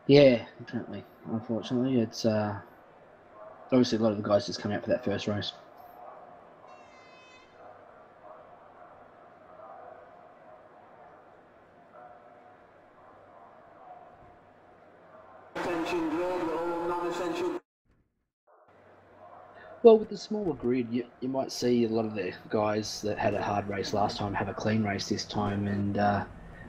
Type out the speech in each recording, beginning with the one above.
Yeah, definitely. Unfortunately, it's obviously a lot of the guys just come out for that first race. Well, with the smaller grid, you might see a lot of the guys that had a hard race last time have a clean race this time, and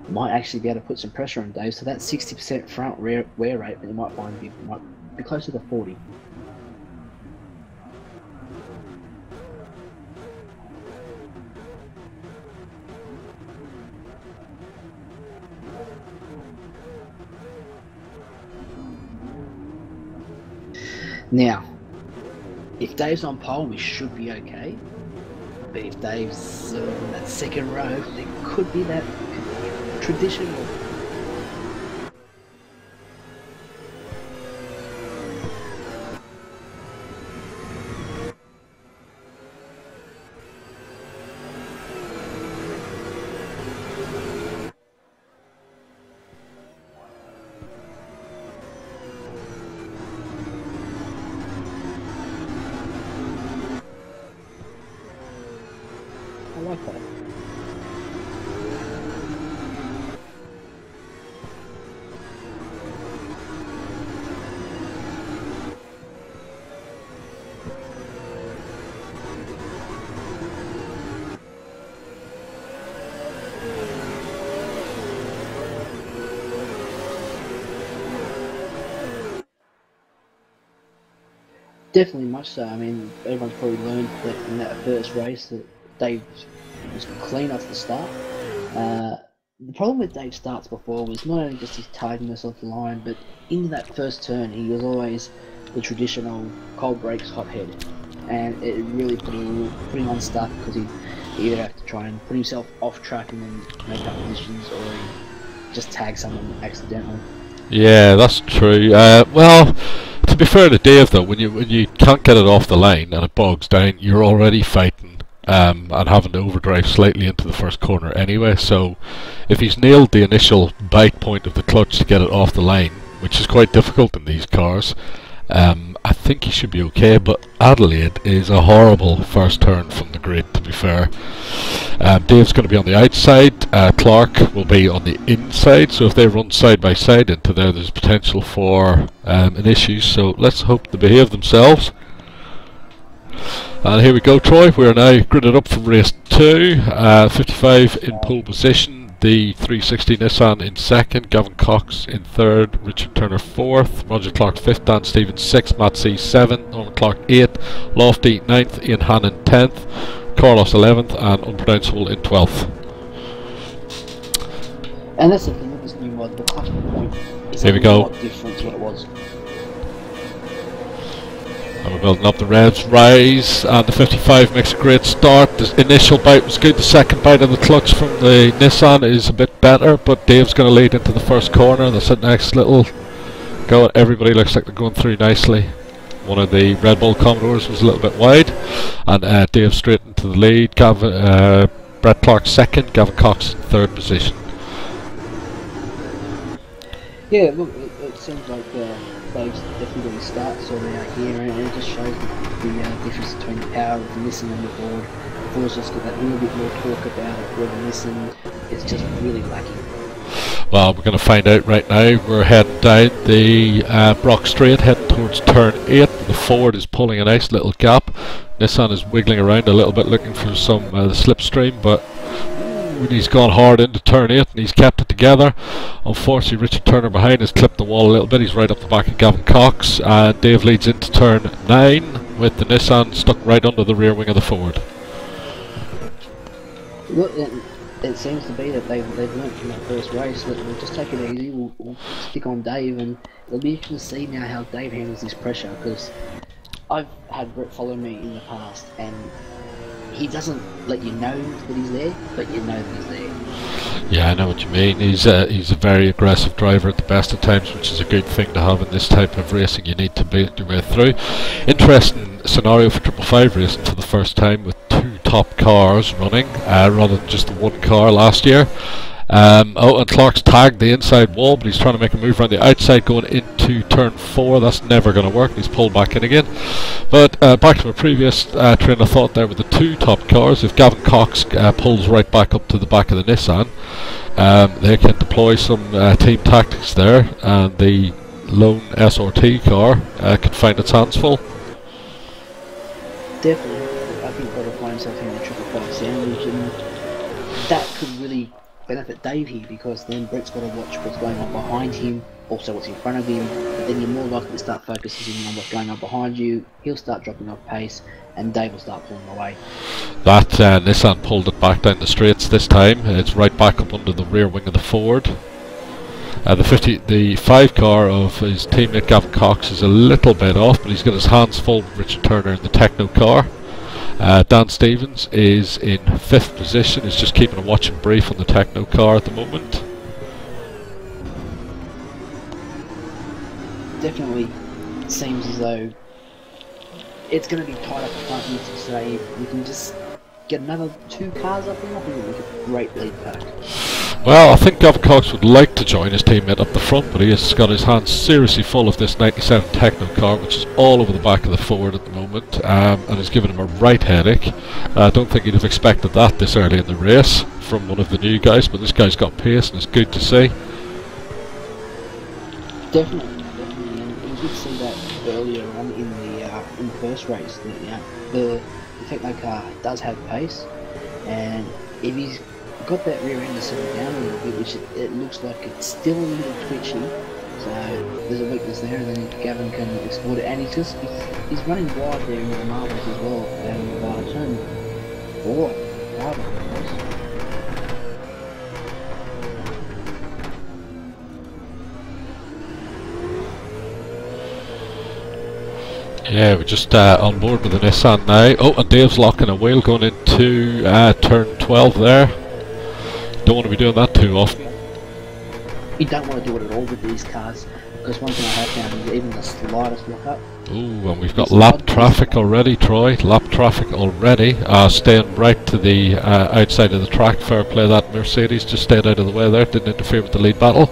might actually be able to put some pressure on Dave. So that 60% front wear rate that you might find might be closer to 40. Now, if Dave's on pole, we should be okay. But if Dave's in that second row, there could be that traditional. I like that. Definitely much so. I mean, everyone's probably learned that in that first race that Dave was clean off the start. The problem with Dave's starts before was not only just his tidiness off the line, but into that first turn, he was always the traditional cold brakes hot head, and it really put him unstuck because he either have to try and put himself off track and then make up positions, or he just tag someone accidentally. Yeah, that's true. Well, to be fair to Dave though, when you can't get it off the line and it bogs down, you're already fighting and having to overdrive slightly into the first corner anyway. So if he's nailed the initial bite point of the clutch to get it off the line, which is quite difficult in these cars, I think he should be okay. But Adelaide is a horrible first turn from the grid, to be fair. Dave's going to be on the outside, Clark will be on the inside, so if they run side by side into there, there's potential for an issue, so let's hope they behave themselves. And here we go, Troy. We are now gridded up from race 2, 55 in pole position, the 360 Nissan in second, Gavin Cox in third, Richard Turner fourth, Roger Clark fifth, Dan Stevens sixth, Matt C seventh, Norman Clark eighth, Lofty ninth, Ian Hannon 10th, Carlos 11th, and Unpronounceable in 12th. And that's the thing with this new mod, the clutch point is Here we a go. lot different to what it was. And we're building up the revs, rise, and the 55 makes a great start. The initial bite was good, the second bite of the clutch from the Nissan is a bit better, but Dave's going to lead into the first corner. That's a nice little go, everybody looks like they're going through nicely. One of the Red Bull Commodores was a little bit wide, and Dave straight into the lead. Brett Clark second, Gavin Cox third position. Yeah, look, it seems like Dave's definitely going to start sorting out here, and it just shows the difference between the power of the Nissan and the Ford. The Ford's just got that little bit more talk about it, where the Nissan is just really lacking. Well, we're going to find out right now. We're heading down the Brock Straight, heading towards turn 8. The Ford is pulling a nice little gap. Nissan is wiggling around a little bit looking for some the slipstream, but he's gone hard into turn 8 and he's kept it together. Unfortunately, Richard Turner behind has clipped the wall a little bit. He's right up the back of Gavin Cox, and Dave leads into turn 9 with the Nissan stuck right under the rear wing of the Ford. Look, it seems to be that they've learned from that first race that we'll just take it easy, we'll stick on Dave, and it'll be interesting to see now how Dave handles this pressure, because I've had Brett follow me in the past, and he doesn't let you know that he's there, but you know that he's there. Yeah, I know what you mean. He's a very aggressive driver at the best of times, which is a good thing to have in this type of racing. You need to beat your way through. Interesting scenario for 555 racing for the first time with two top cars running, rather than just the one car last year. Oh, and Clark's tagged the inside wall, but he's trying to make a move around the outside going into turn 4. That's never going to work. He's pulled back in again. But back to my previous train of thought there with the 2 top cars. If Gavin Cox pulls right back up to the back of the Nissan, they can deploy some team tactics there, and the lone SRT car can find its hands full. Definitely. I think he'll find himself in the 555 sandwich, and that could really benefit Dave here, because then Brett's got to watch what's going on behind him, also what's in front of him, but then you're more likely to start focusing on what's going on behind you. He'll start dropping off pace, and Dave will start pulling away. That Nissan pulled it back down the straights this time. It's right back up under the rear wing of the Ford. The 5 car of his teammate Gavin Cox is a little bit off, but he's got his hands full with Richard Turner in the Techno car. Dan Stevens is in 5th position. He's just keeping a watching brief on the Techno car at the moment. Definitely seems as though it's going to be tight up the front. Need to say we can just get another 2 cars up there. I think it would be a great lead pack. Well, I think Gavin Cox would like to join his teammate up the front, but he has got his hands seriously full of this 97 Techno car, which is all over the back of the Ford at the moment, and is giving him a right headache. I don't think he'd have expected that this early in the race from one of the new guys, but this guy's got pace, and it's good to see. Definitely, and we did see that earlier on in the first race. That, the Techno car does have pace, and if he's got that rear end to settle down a little bit, which it looks like it's still a little twitchy, so there's a weakness there, and then Gavin can exploit it, and he's running wide there in the marbles as well, and turn 4, 5 of course. Yeah, we're just on board with the Nissan now. Oh, and Dave's locking a wheel going into turn 12 there. Don't want to be doing that too often. You don't want to do it at all with these cars, because one thing I have found is even the slightest lock up. Ooh, and we've got lap traffic already, Troy. Lap traffic already. Staying right to the outside of the track. Fair play, that Mercedes just stayed out of the way there. Didn't interfere with the lead battle.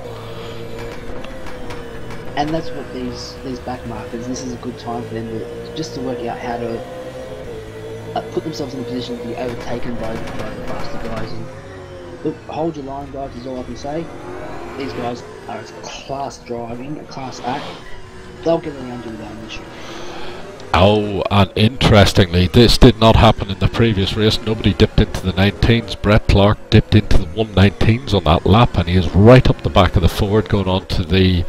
And that's what these back markers, this is a good time for them to work out how to put themselves in a position to be overtaken by the faster guys. And look, hold your line, guys, is all I can say. These guys are a class driving, a class act. They'll get around you without an issue. Oh, and interestingly, this did not happen in the previous race. Nobody dipped into the 19s. Brett Clark dipped into the 119s on that lap, and he is right up the back of the Ford going on to the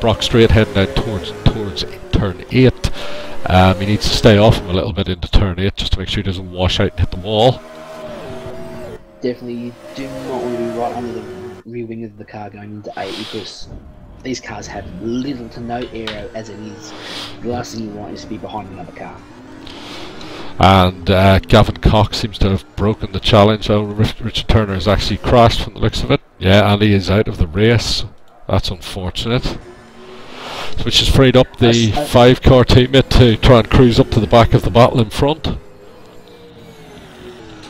Brock Straight, heading down towards turn 8. He needs to stay off him a little bit into turn 8 just to make sure he doesn't wash out and hit the wall. Definitely, you do not want to be right under the rear wing of the car going into 8, because these cars have little to no aero as it is. The last thing you want is to be behind another car. And Gavin Cox seems to have broken the challenge. Oh, Richard Turner has actually crashed from the looks of it. Yeah, and he is out of the race. That's unfortunate. Which has freed up the 5 car teammate to try and cruise up to the back of the battle in front.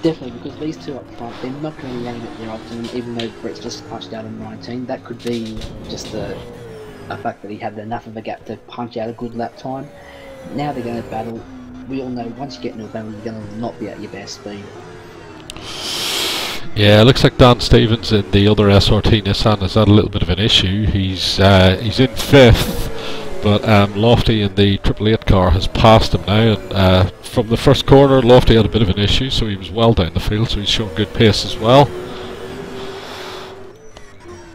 Definitely, because these 2 up front, they're not going to be running at their optimum, even though Brett's just punched out in 19. That could be just a fact that he had enough of a gap to punch out a good lap time. Now they're going to battle. We all know once you get into a battle, you're going to not be at your best speed. Yeah, it looks like Dan Stevens in the other SRT Nissan has had a little bit of an issue. He's in 5th, but Lofty in the 888 car has passed him now, and from the first corner Lofty had a bit of an issue, so he was well down the field, so he's shown good pace as well.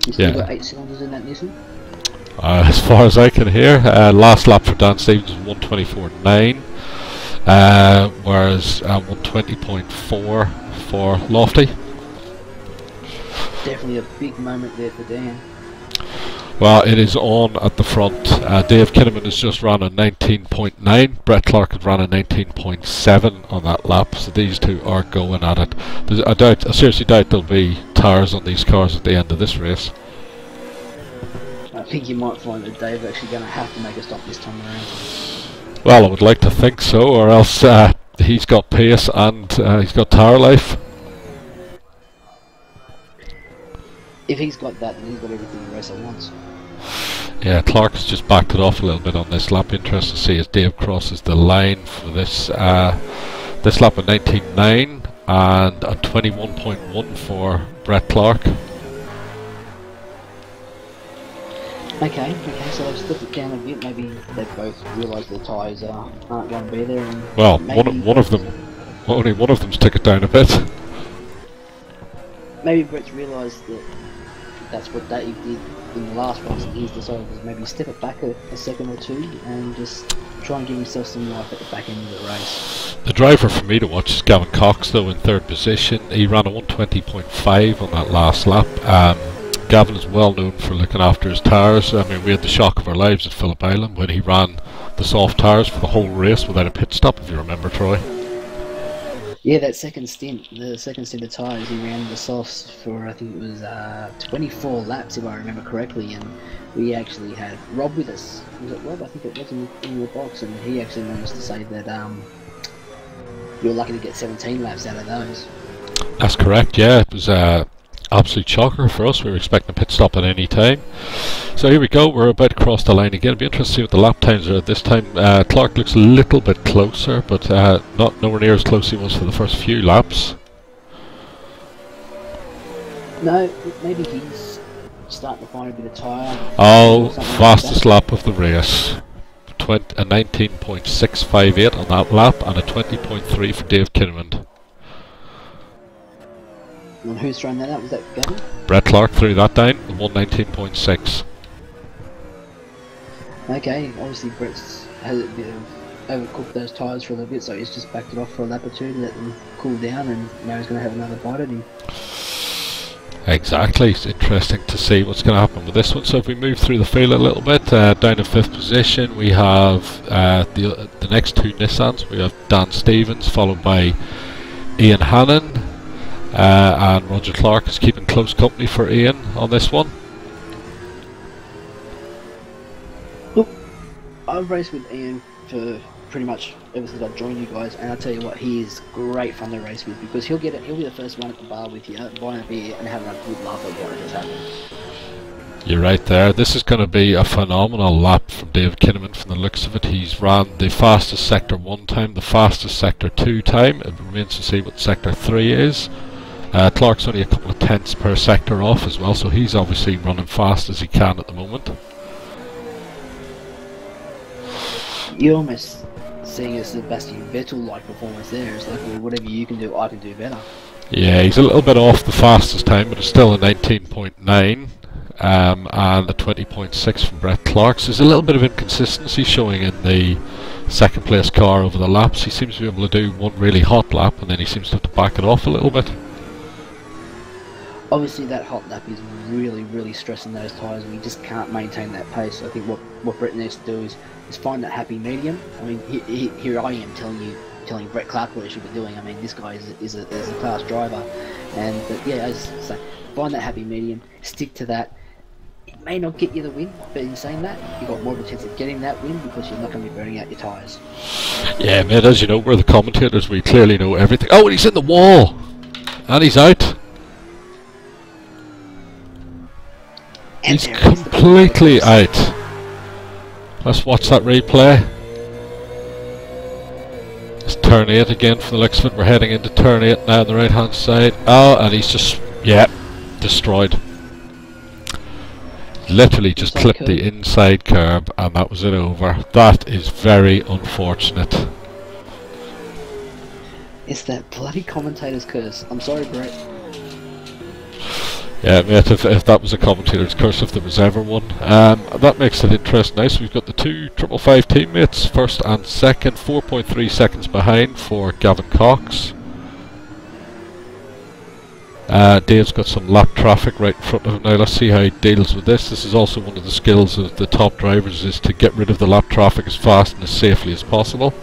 You still got 8 cylinders in that Nissan? As far as I can hear, last lap for Dan Stevens was 124.9, whereas 120.4 for Lofty. Definitely a big moment there for Dan. Well, it is on at the front. Dave Kinnaman has just run a 19.9. Brett Clark has run a 19.7 on that lap. So these 2 are going at it. I seriously doubt there'll be tyres on these cars at the end of this race. I think you might find that Dave's actually going to have to make a stop this time around. Well, I would like to think so, or else he's got pace and he's got tyre life. If he's got that, then he's got everything the racer wants. Yeah, Clark has just backed it off a little bit on this lap. Interesting to see as Dave crosses the line for this this lap at 19.9 and a 21.1 for Brett Clark. Okay, so they've slipped it down a bit. Maybe they both realise their tyres aren't going to be there. And well, one of them, only one of them's took it down a bit. Maybe Brett's realised that that's what Dave did in the last race, and he's decided to maybe step it back a second or two and just try and give himself some life at the back end of the race. The driver for me to watch is Gavin Cox, though, in third position. He ran a 120.5 on that last lap. Gavin is well known for looking after his tyres. I mean, we had the shock of our lives at Phillip Island when he ran the soft tyres for the whole race without a pit stop, if you remember, Troy. Yeah, that second stint of tyres, he ran the softs for, I think it was 24 laps, if I remember correctly, and we actually had Rob with us. Was it Rob? I think it was in your box, and he actually managed to say that you were lucky to get 17 laps out of those. That's correct, yeah. It was absolute shocker for us. We were expecting a pit stop at any time. So here we go, we're about to cross the line again. It'll be interesting to see what the lap times are this time. Clark looks a little bit closer, but nowhere near as close as he was for the first few laps. No, maybe he's starting to find a bit of tyre. Oh, fastest lap of the race. A 19.658 on that lap and a 20.3 for Dave Kinnaman. And who's thrown that out? Was that Gavin? Brett Clark threw that down, the 119.6. Okay, obviously Brett's had a bit of overcooked those tyres for a little bit, so he's just backed it off for a lap or two to let them cool down, and now he's going to have another bite at him. Exactly, it's interesting to see what's going to happen with this one. So if we move through the field a little bit, down in fifth position we have the next two Nissans. We have Dan Stevens followed by Ian Hannon. And Roger Clark is keeping close company for Ian on this one. Look, I've raced with Ian for pretty much ever since I've joined you guys, and I tell you what, he is great fun to race with because he'll be the first one at the bar with you, buying a beer and having a good laugh at what has happened. You're right there. This is going to be a phenomenal lap from David Kinnaman from the looks of it. He's ran the fastest Sector 1 time, the fastest Sector 2 time. It remains to see what Sector 3 is. Clark's only a couple of tenths per sector off as well, so he's obviously running fast as he can at the moment. You're almost seeing a Sebastian Vettel-like performance there. It's like, well, whatever you can do, I can do better. Yeah, he's a little bit off the fastest time, but it's still a 19.9 and a 20.6 from Brett Clark. So there's a little bit of inconsistency showing in the second place car over the laps. He seems to be able to do one really hot lap, and then he seems to have to back it off a little bit. Obviously that hot lap is really stressing those tyres, and he just can't maintain that pace. So I think what Brett needs to do is find that happy medium. I mean, here I am telling Brett Clark what he should be doing. I mean, this guy is a class driver, but yeah, as I say, find that happy medium, stick to that. It may not get you the win, but in saying that, you've got more of a chance of getting that win because you're not going to be burning out your tyres. Yeah, mate, as you know, we're the commentators, we clearly know everything. Oh, and he's in the wall! And he's out! And he's completely out. Let's watch that replay. It's turn 8 again from the looks of it. We're heading into turn 8 now on the right hand side. Oh, and he's just, yeah, destroyed. Literally just clipped the inside curb, and that was it over. That is very unfortunate. It's that bloody commentator's curse. I'm sorry, Brett. Yeah, mate, if that was a commentator's curse, if there was ever one. That makes it interesting. Nice. We've got the two 555 teammates, first and second, 4.3 seconds behind for Gavin Cox. Dave's got some lap traffic right in front of him now. Let's see how he deals with this. This is also one of the skills of the top drivers, is to get rid of the lap traffic as fast and as safely as possible.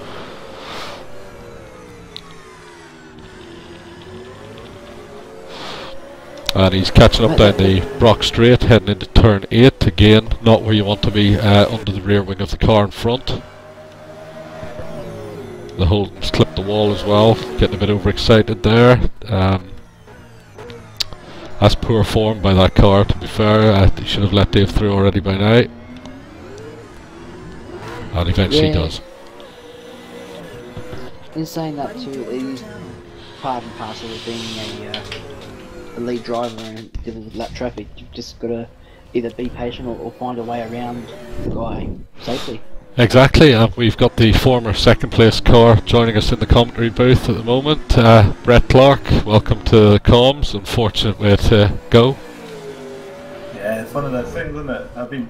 And he's catching up down the Brock Straight, heading into turn 8 again. Not where you want to be, under the rear wing of the car in front. The Holden's clipped the wall as well, getting a bit overexcited there. That's poor form by that car, to be fair. They should have let Dave through already by now. And eventually does. In saying that too, it is part and parcel of being a lead driver and dealing with lap traffic. You've just got to either be patient or find a way around the guy safely. Exactly, and we've got the former second place car joining us in the commentary booth at the moment. Brett Clark, welcome to the comms. Unfortunate way to go. Yeah, it's one of those things, isn't it? I'm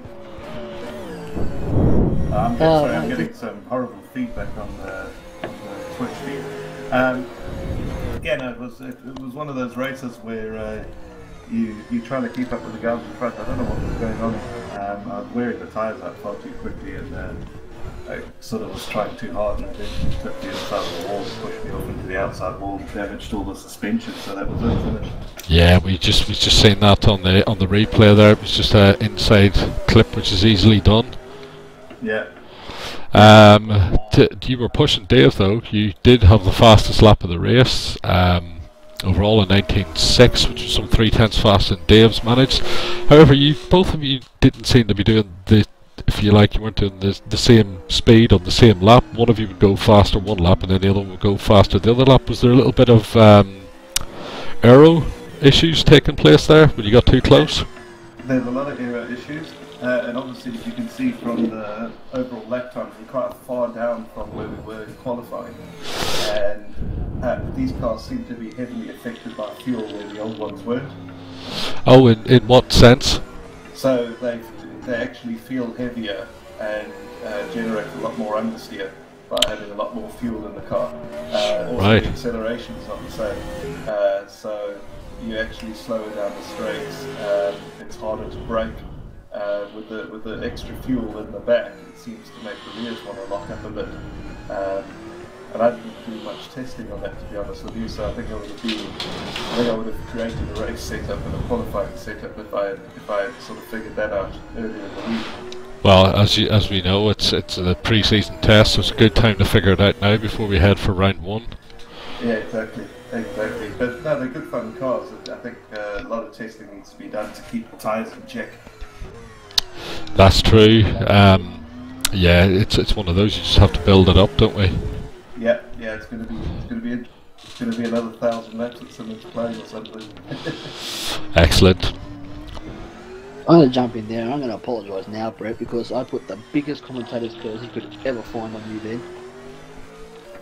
getting some horrible feedback on the Twitch feed. Again, it was one of those races where you try to keep up with the guys in front. I don't know what was going on. I was wearing the tyres out far too quickly, and I sort of was trying too hard, and I eventually took the inside of the wall and pushed me off into the outside wall and damaged all the suspension. So that was it, finished. Yeah, we just seen that on the replay there. It was just an inside clip, which is easily done. Yeah. You were pushing Dave though. You did have the fastest lap of the race. Overall in 19.6, which was some 3/10 faster than Dave's managed. However, both of you didn't seem to be doing if you like, you weren't doing the same speed on the same lap. One of you would go faster one lap, and then the other one would go faster the other lap. Was there a little bit of aero issues taking place there when you got too close? There's a lot of aero issues. And obviously, as you can see from the overall lap times, we're quite far down from where we were in qualifying. And these cars seem to be heavily affected by fuel where the old ones weren't. Oh, in what sense? So they actually feel heavier and generate a lot more understeer by having a lot more fuel in the car. Also, right. The acceleration is not the same. So you actually slow it down the straights. It's harder to brake. With the extra fuel in the back, it seems to make the rears want to lock up a bit. And I didn't do much testing on that, to be honest with you. So I think I would have created a race setup and a qualifying setup if I had sort of figured that out earlier in the week. Well, as we know, it's a pre-season test, so it's a good time to figure it out now before we head for round one. Yeah, exactly. But no, they're good fun cars. I think a lot of testing needs to be done to keep the tyres in check. That's true. Yeah, it's one of those, you just have to build it up, don't we? Yeah, it's gonna be another 1,000 laps at Simmons Plain or something. Excellent. I'm going to jump in there and I'm going to apologise now, Brett, because I put the biggest commentator's curse you could ever find on you then.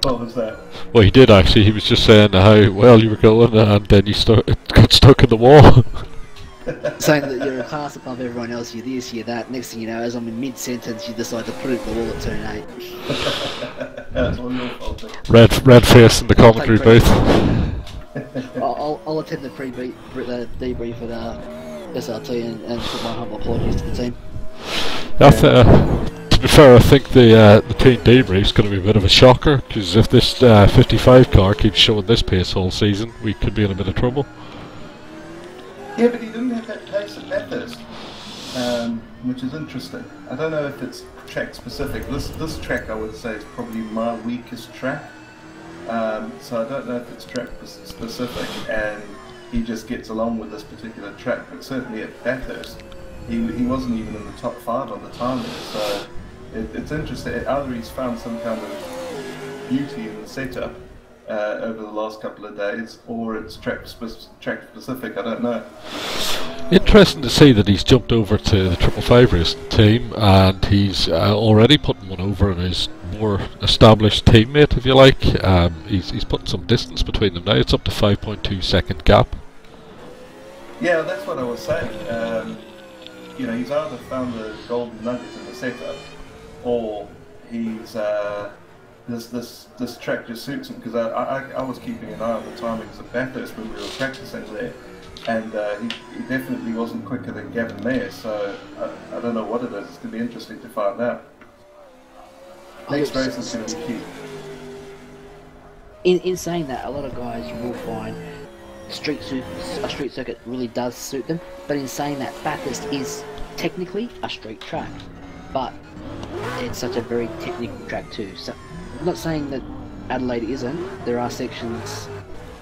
What was that? Well, he did actually. He was just saying how well you were going, and then it got stuck in the wall. Saying that you're a class above everyone else, you're this, you're that. Next thing you know, as I'm in mid-sentence, you decide to put it in the wall at turn 8. That's all your fault. Red face in the commentary booth. I'll attend the debrief at SRT and put my humble apologies to the team. To be fair, I think the team debrief is going to be a bit of a shocker, because if this 55 car keeps showing this pace all season, we could be in a bit of trouble. Yeah, but he didn't have that pace at Bathurst, which is interesting. I don't know if it's track specific. This track, I would say, is probably my weakest track. So I don't know if it's track specific, and he just gets along with this particular track. But certainly at Bathurst, he wasn't even in the top 5 on the time there. So it's interesting. Either he's found some kind of beauty in the setup over the last couple of days, or it's track specific. I don't know. Interesting to see that he's jumped over to the 555 racing team, and he's already putting one over on his more established teammate, if you like. He's putting some distance between them now. It's up to 5.2 second gap. Yeah, that's what I was saying. He's either found the golden nugget in the setup, or he's this track just suits him, because I was keeping an eye on the timings of Bathurst when we were practicing there, and he definitely wasn't quicker than Gavin Mayer, so I don't know what it is. It's going to be interesting to find out. Next race is going to be key. In saying that, a lot of guys will find a street circuit really does suit them, but in saying that, Bathurst is technically a street track, but it's such a very technical track too. So I'm not saying that Adelaide isn't. There are sections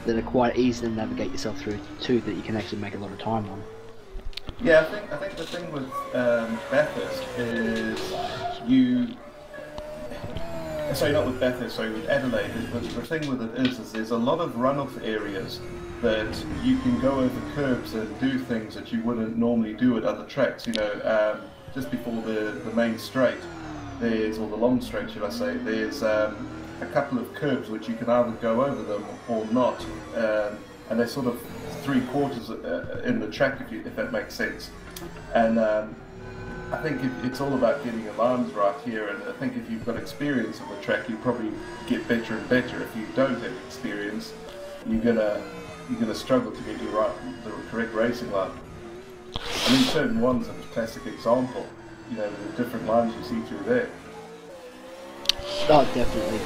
that are quite easy to navigate yourself through too, that you can actually make a lot of time on. Yeah, I think the thing with Bathurst is sorry, not with Bathurst, sorry, with Adelaide, but the thing with it is there's a lot of runoff areas that you can go over curbs and do things that you wouldn't normally do at other tracks. You know, just before the main straight, or the long straight, should I say, there's a couple of curbs which you can either go over them or not, and they're sort of 3/4 in the track, if that makes sense. And I think it's all about getting your lines right here, and I think if you've got experience of the track, you probably get better and better. If you don't have experience, you're gonna struggle to get the correct racing line. I mean, certain ones are a classic example. You know, the different lines you see through there. Oh, definitely.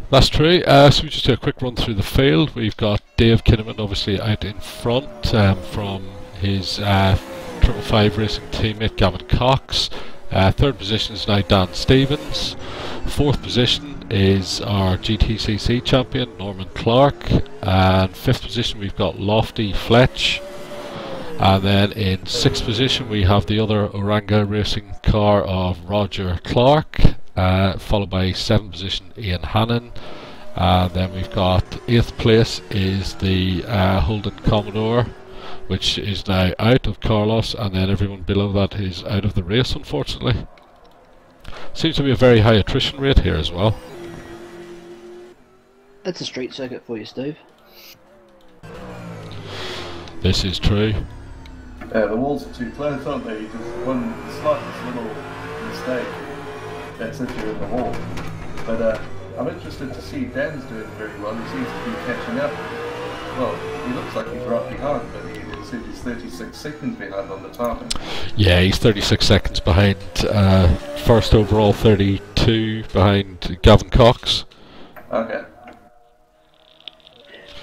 That's true. So we just do a quick run through the field. We've got Dave Kinnaman obviously out in front from his 555 Racing teammate Gavin Cox. Third position is now Dan Stevens. Fourth position is our GTCC champion Norman Clark. And fifth position we've got Lofty Fletch. And then in sixth position we have the other Oranga racing car of Roger Clark, followed by seventh position Ian Hannon. Then we've got eighth place is the Holden Commodore, which is now out of Carlos, and then everyone below that is out of the race, unfortunately. Seems to be a very high attrition rate here as well. That's a street circuit for you, Steve. This is true. The walls are too close, aren't they? Just one slightest little mistake, that's it, you're in the wall. But I'm interested to see Dan's doing very well. He seems to be catching up. Well, he looks like he's right behind, but he said he's 36 seconds behind on the timing. Yeah, he's 36 seconds behind first overall, 32 behind Gavin Cox. Okay.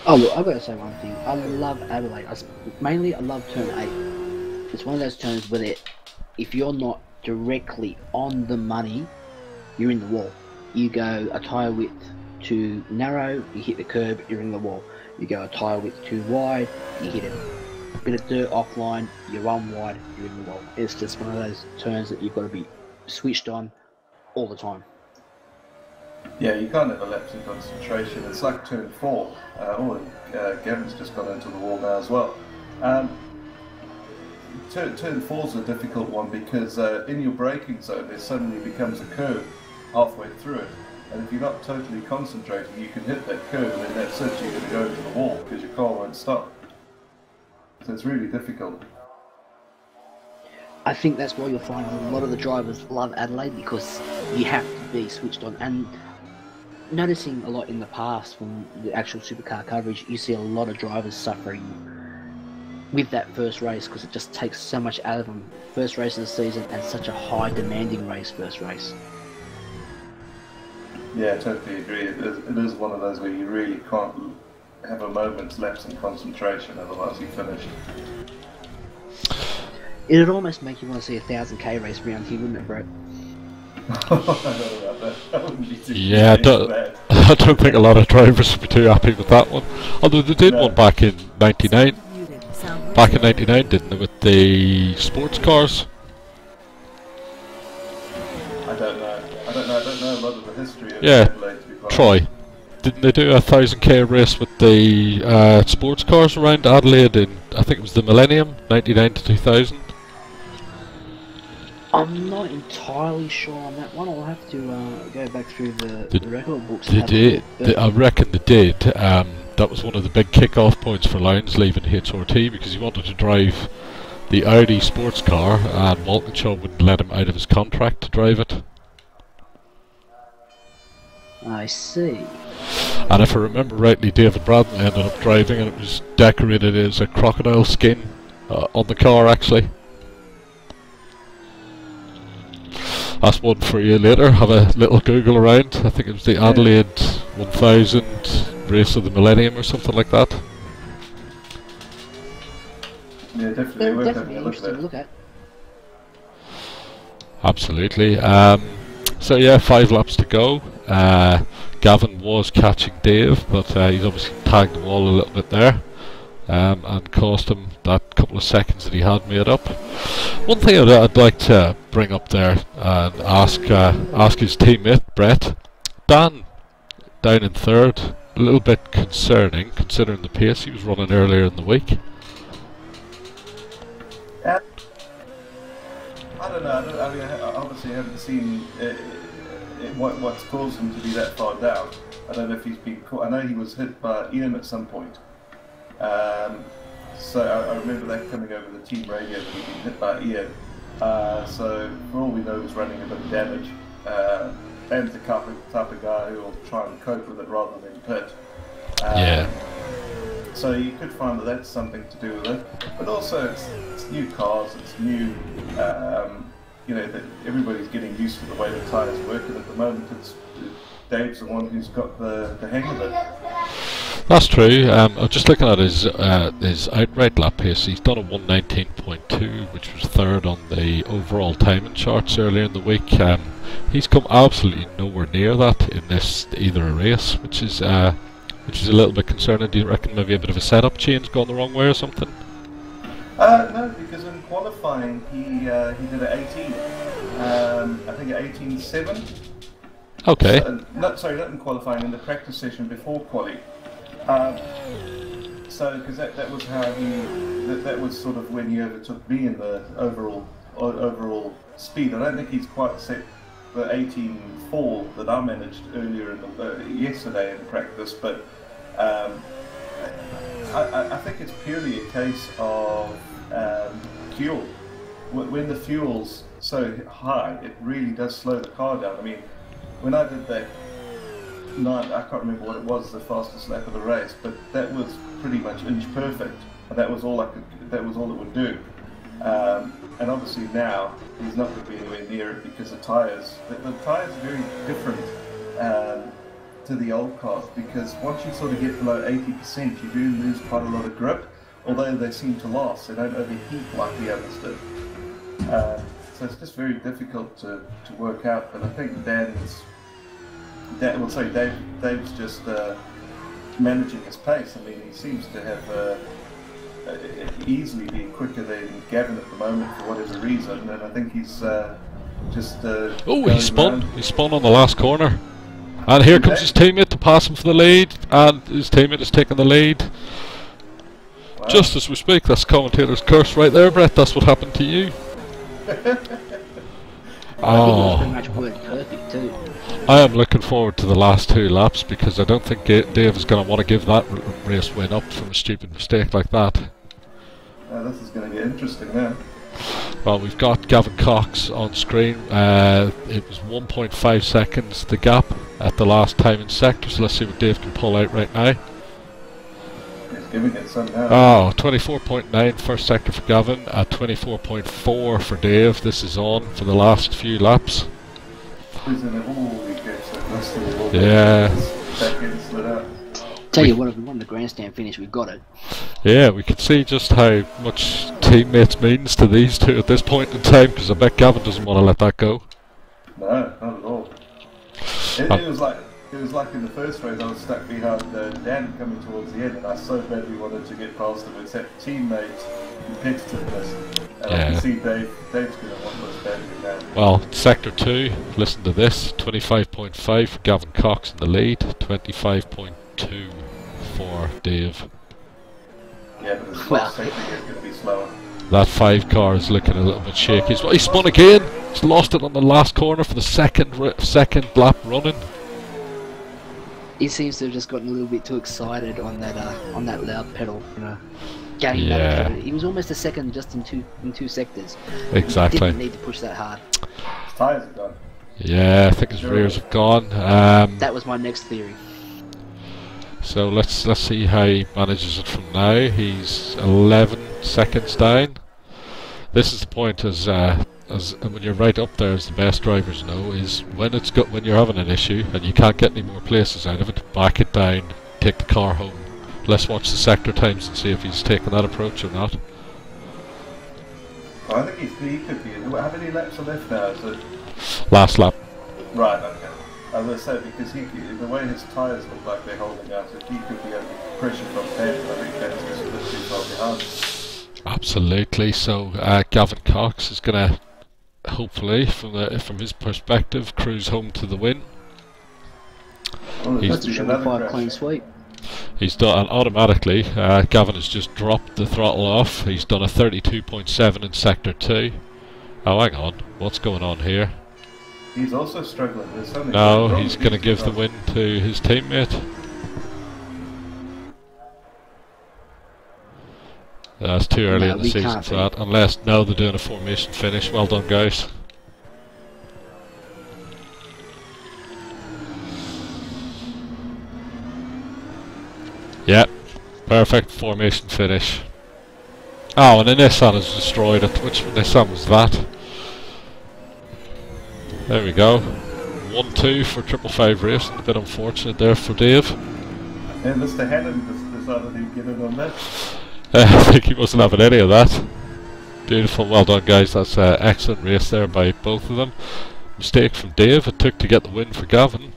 Oh, look, I've got to say one thing. I love Adelaide. I love turn 8. It's one of those turns where if you're not directly on the money, you're in the wall. You go a tyre width too narrow, you hit the curb, you're in the wall. You go a tyre width too wide, you hit a bit of dirt offline, you run wide, you're in the wall. It's just one of those turns that you've got to be switched on all the time. Yeah, you can't have a lapse in concentration. It's like turn 4. Gavin's just gone into the wall now as well. Turn 4 is a difficult one because in your braking zone there suddenly becomes a curve halfway through it, and if you're not totally concentrating, you can hit that curve and then that's it, you're going to go into the wall because your car won't stop. So it's really difficult. I think that's why you'll find a lot of the drivers love Adelaide, because you have to be switched on. And noticing a lot in the past from the actual supercar coverage, you see a lot of drivers suffering with that first race because it just takes so much out of them. First race of the season and such a high demanding race, first race. Yeah, I totally agree. It is one of those where you really can't have a moment's lapse in concentration, otherwise you're finished. It'd almost make you want to see a 1000k race round here, wouldn't it, Brett? Yeah, I don't think a lot of drivers would be too happy with that one. Although they did one back in '99. Back in '99, didn't they, with the sports cars? I don't know. I don't know a lot of the history of Adelaide, to be quite Troy. Honest. Didn't they do a 1000k race with the sports cars around Adelaide in, I think it was the Millennium, 99 to 2000? I'm not entirely sure on that one. I'll have to go back through the record books. They did. I reckon they did. That was one of the big kick-off points for Lowndes leaving HRT, because he wanted to drive the Audi sports car and Walkinshaw wouldn't let him out of his contract to drive it. I see. And if I remember rightly, David Braddon ended up driving, and it was decorated as a crocodile skin on the car, actually. That's one for you later. Have a little Google around. I think it was the Adelaide 1000 race of the Millennium or something like that. Yeah, definitely worth having a look at. Absolutely. So yeah, 5 laps to go. Gavin was catching Dave, but he's obviously tagged the wall a little bit there, and cost him that couple of seconds that he had made up. One thing I'd like to bring up there and ask his teammate Brett, Dan, down in third, a little bit concerning considering the pace he was running earlier in the week. I don't know. I mean, I obviously haven't seen what's caused him to be that far down. I don't know if he's been caught. I know he was hit by Ian at some point. So I remember that coming over the team radio that he'd been hit by Ian. So for all we know, he's running a bit of damage. And the type of guy who will try and cope with it rather than pit. Yeah. So you could find that that's something to do with it, but also it's new cars, it's new, you know, that everybody's getting used to the way the tyres work, and at the moment Dave's the one who's got the hang of it. That's true. I'm just looking at his outright lap pace. He's done a 1:19.2, which was third on the overall timing charts earlier in the week. He's come absolutely nowhere near that in either race, which is a little bit concerning. Do you reckon maybe a bit of a setup change gone the wrong way or something? No, because in qualifying he did an 18. I think an 18.7. Okay. Not in qualifying, in the practice session before quali. So because that was how that was sort of when he overtook me in the overall speed. I don't think he's quite set the 18.4 that I managed earlier yesterday in practice, but I think it's purely a case of fuel. When the fuel's so high, it really does slow the car down. I mean, when I did that night, I can't remember what it was, the fastest lap of the race, but that was pretty much inch perfect, and that was all it would do. And obviously now he's not going to be anywhere near it because the tyres are very different to the old cars, because once you sort of get below 80%, you do lose quite a lot of grip, although they seem to last. They don't overheat like the others do. So it's just very difficult to work out. But I think Dave's just managing his pace. I mean, he seems to have easily being quicker than Gavin at the moment for whatever reason, and I think he's just. He spun. He spun on the last corner, and here comes his teammate to pass him for the lead, and his teammate is taking the lead. Wow. Just as we speak. That's commentator's curse right there, Brett. That's what happened to you. Oh. Pretty much worked perfect too. I am looking forward to the last two laps, because I don't think Dave is going to want to give that race win up from a stupid mistake like that. This is going to get interesting now. Well, we've got Gavin Cox on screen. It was 1.5 seconds the gap at the last time in sector, so let's see what Dave can pull out right now. He's giving it some now. 24.9 first sector for Gavin, at 24.4 for Dave. This is on for the last few laps. Yeah. Tell you what, if we won the grandstand finish, we got it. Yeah, we could see just how much teammates means to these two at this point in time, because I bet Gavin doesn't want to let that go. No, not at all. It was like in the first race, I was stuck behind Dan coming towards the end, and I so badly wanted to get past him. It's that teammate competitiveness, and I can see Dave's going to want this badly now. Well, sector 2, listen to this, 25.5 for Gavin Cox in the lead, 25.2 for Dave. Yeah, but his last sector is going to be slower. That 5 car is looking a little bit shaky. He spun again. He's lost it on the last corner for the second lap running. He seems to have just gotten a little bit too excited on that loud pedal, you know. Getting Yeah. He was almost a second just in two sectors. Exactly. He didn't need to push that hard. His tyres are gone. Yeah, I think his rears have gone. That was my next theory. So let's see how he manages it from now. He's 11 seconds down. This is the point, as when you're right up there, as the best drivers know, is when you're having an issue and you can't get any more places out of it, back it down, take the car home. Let's watch the sector times and see if he's taking that approach or not. Well, I think he could be. How many laps are left now? Is it? Last lap. Right. Okay. I was say because the way his tyres look like they're holding out, if he could be under pressure from that, I think that's just a bit too far behind. Absolutely. So Gavin Cox is going to hopefully, from his perspective, cruise home to the win. Well, That's a surefire clean sweep. He's done, and automatically, Gavin has just dropped the throttle off. He's done a 32.7 in Sector 2. Oh, hang on. What's going on here? He's also struggling. There's something No, wrong. he's going to give the win to his teammate. It's too early in the season for that. Unless, no, they're doing a formation finish. Well done, guys. Yep, perfect formation finish. Oh, and the Nissan has destroyed it. Which Nissan was that? There we go. 1-2 for 555 Racing. A bit unfortunate there for Dave. And Mr. Hannon decided he'd get in on that. I think he wasn't having any of that. Beautiful, well done, guys. That's an excellent race there by both of them. Mistake from Dave. It took to get the win for Gavin.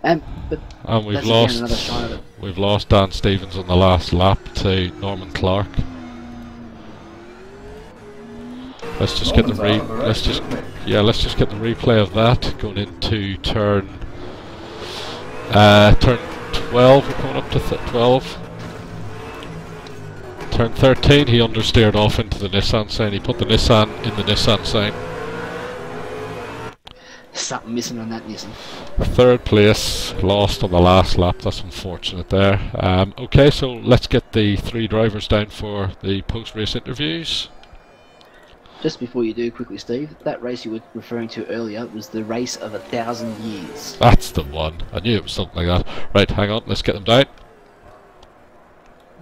And we've lost Dan Stevens on the last lap to Norman Clark. Let's just get the let's just get the replay of that going into turn 12. We're coming up to 12. Turn 13. He understeered off into the Nissan sign. He put the Nissan in the Nissan sign. Something missing on that Nissan. Third place, lost on the last lap. That's unfortunate there. Okay, so let's get the three drivers down for the post-race interviews. Just before you do, quickly, Steve, that race you were referring to earlier was the race of 1,000 years. That's the one. I knew it was something like that. Right, hang on, let's get them down.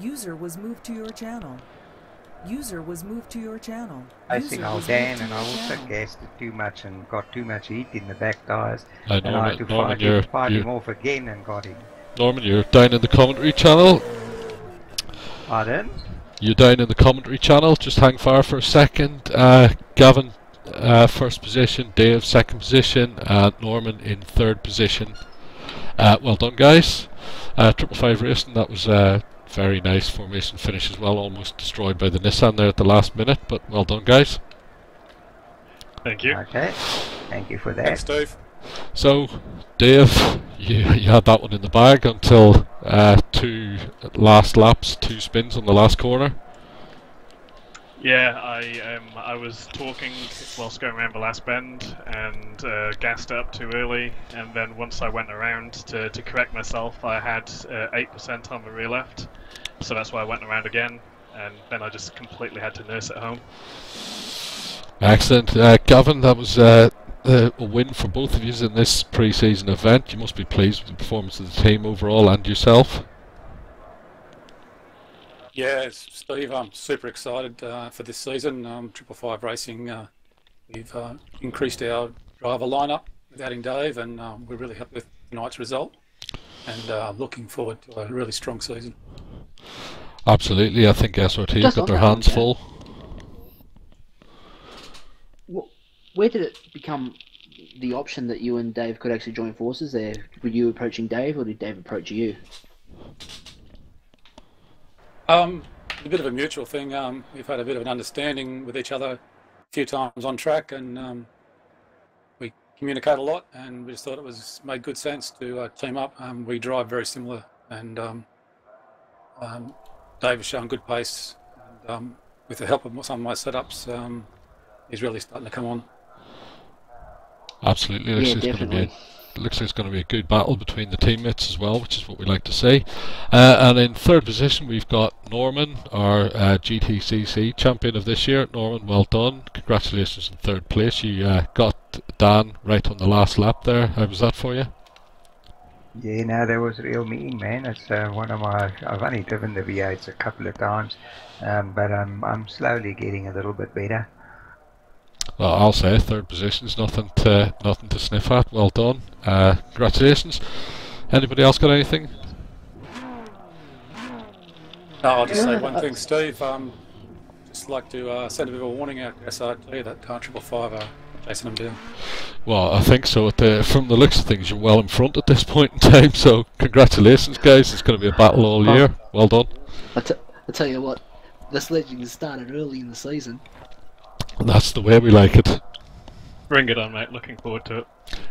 User was moved to your channel. User was moved to your channel. I think I was Dan, and I also gassed it too much and got too much heat in the back tyres. And I had to fight him off again and got him. Norman, you're down in the commentary channel. Pardon? You're down in the commentary channel. Just hang fire for a second. Gavin, first position. Dave, second position. And Norman in third position. Well done, guys. 555 Racing, that was very nice formation finish as well, almost destroyed by the Nissan there at the last minute, but well done, guys. Thank you. Okay, thank you for that. Thanks, Dave. So, Dave, you had that one in the bag until two last laps, two spins on the last corner. Yeah, I was talking whilst going around the last bend and gassed up too early, and then once I went around to correct myself, I had 8% on the rear left, so that's why I went around again, and then I just completely had to nurse it home. Excellent. Gavin, that was a win for both of you in this pre-season event. You must be pleased with the performance of the team overall and yourself. Yeah, Steve, I'm super excited for this season. 555 Racing, we've increased our driver lineup with adding Dave, and we're really happy with tonight's result, and looking forward to a really strong season. Absolutely, I think SRT have got their hands full. Where did it become the option that you and Dave could actually join forces there? Were you approaching Dave, or did Dave approach you? A bit of a mutual thing. We've had a bit of an understanding with each other a few times on track, and we communicate a lot, and we just thought it made good sense to team up. We drive very similar, and Dave has shown good pace, and with the help of some of my setups, he's really starting to come on. Absolutely, yeah, definitely. Looks like it's going to be a good battle between the teammates as well, which is what we like to see. And in third position we've got Norman, our GTCC champion of this year. Norman, well done. Congratulations in third place. You got Dan right on the last lap there. How was that for you? Yeah, no, that was real mean, man. It's one of my... I've only driven the V8s a couple of times, but I'm slowly getting a little bit better. Well, I'll say third position's nothing to sniff at. Well done. Congratulations. Anybody else got anything? No, I'll just say one thing, Steve. Just like to send a bit of a warning out to SRT that 555 are chasing them down. Well, I think so. From the looks of things, you're well in front at this point in time. So congratulations, guys. It's going to be a battle all year. Well done. I tell you what, this legend started early in the season. That's the way we like it. Bring it on, mate. Looking forward to it.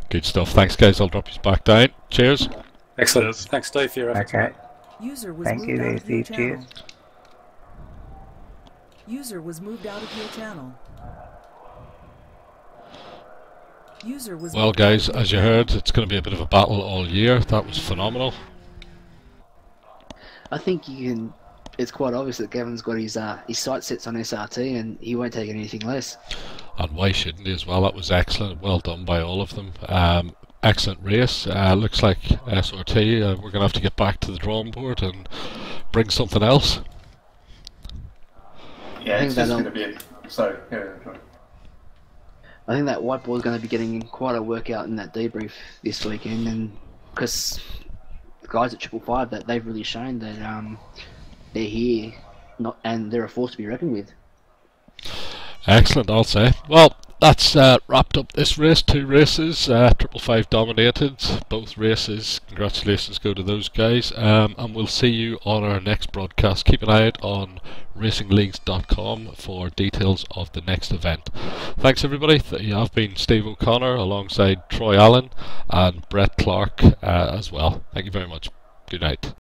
Good stuff. Thanks, guys. I'll drop you back down. Cheers. Excellent. Cheers. Thanks, Steve, for your efforts. Okay. mate. User was Thank moved you out there, of your Steve. channel. Cheers. User was moved out of your channel. User was Well, moved out guys, of your as you channel. heard, it's going to be a bit of a battle all year. That was phenomenal. I think you can. It's quite obvious that Gavin's got his sight sets on SRT, and he won't take anything less. And why shouldn't he as well? That was excellent. Well done by all of them. Excellent race. Looks like SRT, we're going to have to get back to the drawing board and bring something else. Yeah, think it's just that'll- going to be. Sorry. Yeah, sorry. I think that whiteboard's going to be getting quite a workout in that debrief this weekend, and because the guys at 555, that they've really shown that they're here, and they're a force to be reckoned with. Excellent, I'll say. Well, that's wrapped up this race. 2 races. 555 dominated both races. Congratulations go to those guys. And we'll see you on our next broadcast. Keep an eye out on Racing-Leagues.com for details of the next event. Thanks everybody. I've been Steve O'Connor alongside Troy Allen and Brett Clark as well. Thank you very much. Good night.